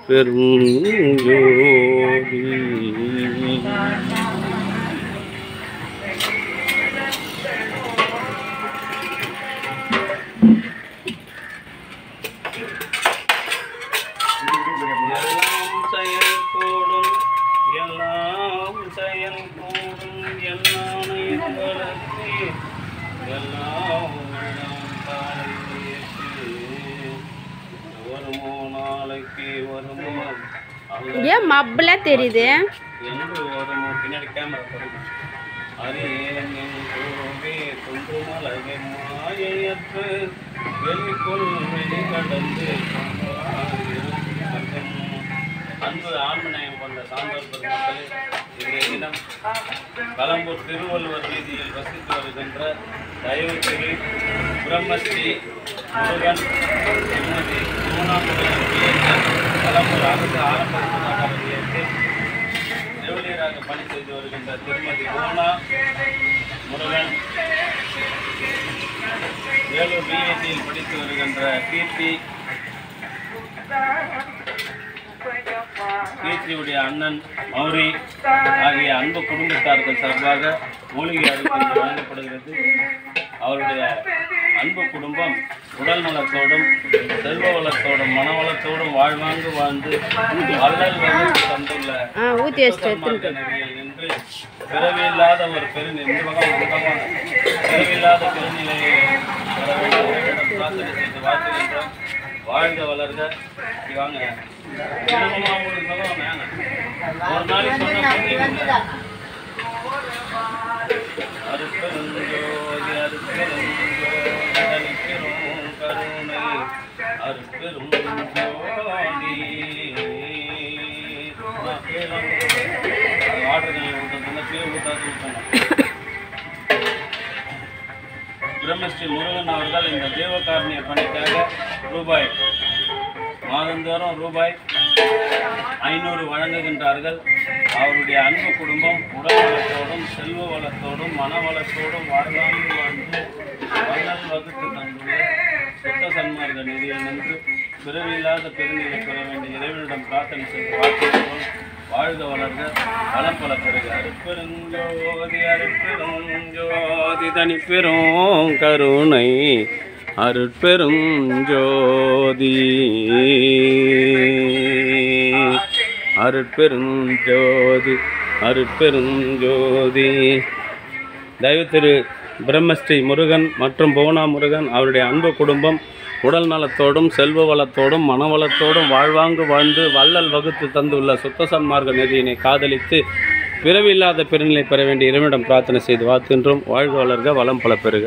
அருட்பெருஞ்சோதி. எல்லாம் செயல் கூடும் எல்லானை வருமோ நாளைக்கு வருமோ ஏன் மப்பலா தெரியுது என்று வருமோ பின்னாடி கேமரா அரியன் தொன்று மலகை மாயற்று வெளிக்குள் வெளி கடந்து அன்பு ஆண்மநயம் கொண்ட சான்றோர் பெருமக்களே, இன்றைய தினம் களம்பூர் திருவள்ளுவர் வீதியில் வசித்து வருகின்ற தயவுத்திரு பிரம்மஸ்ரீ முருகன் திருமதி களம்பூர் அரசு ஆரம்ப சுகாதார நிலையத்தில் செவிலியராக பணி செய்து வருகின்ற திருமதி மோனா முருகன், வேலூர் பிஐடியில் படித்து வருகின்ற கீர்த்தியுடைய அண்ணன் மௌரி ஆகிய அன்பு குடும்பத்தார்கள் சார்பாக மூலிகை அறுப்பு வழங்கப்படுகிறது. அவருடைய அன்பு குடும்பம் உடல் நலத்தோடும் செல்வ வளத்தோடும் மனவளத்தோடும் வாழ்வாங்கு வாழ்ந்து வள்ளல் வந்து தந்துள்ள என்று பிறவியில்லாத ஒரு பிறவியில்லாத பெருநிலையை பிரார்த்தனை செய்து வாழ்த்துகின்றோம். வாழ்க வளர்க. வாங்க ஒரு நாளைக்கு அருட்பெருஞ்சோதி அருட்பெருஞ்சோதி கருணை அருட்பெருஞ்சோதி. பிரம்மஸ்ரீ முருகன் அவர்கள் இந்த தேவகாரணிய பணிக்காக மாதந்தோறும் ரூபாய் 500 வழங்குகின்றார்கள். அவருடைய அன்பு குடும்பம் உடல் வளத்தோடும் செல்வ வளத்தோடும் மனவளத்தோடும் வாழ்வாங்கு வாழ்ந்து வள்ளல் வகுத்து தந்துள்ள சுத்த சன்மார்க்க நிதியில் நின்று பிறவியில்லாத பெருநிலை பெற வேண்டிய இறைவனிடம் பிரார்த்தனை செய்து வாழ்த்துகிறோம். வாழ்க வளர்க வளம் பல பெறுக. அருட்பெருஞ்சோதி அருட்பெருஞ்சோதி தனிப்பெரும் கருணை அருட்பெருஞ்சோதி அருட்பெருஞ்சோதி அருட்பெருஞ்சோதி. தயவுத்திரு பிரம்மஸ்ரீ முருகன் மற்றும் புவனா முருகன் அவருடைய அன்பு குடும்பம் உடல் நலத்தோடும் செல்வ வளத்தோடும் மனவளத்தோடும் வாழ்வாங்கு வாழ்ந்து வள்ளல் வகுத்து தந்துள்ள சுத்த சன்மார்க்க நெறியினை காதலித்து பிறவியில்லாத பெருநிலை பெற வேண்டிய இறைவனிடம் பிரார்த்தனை செய்து வாழ்த்துகின்றோம். வாழ்க வளர்க வளம் பல பெறுக.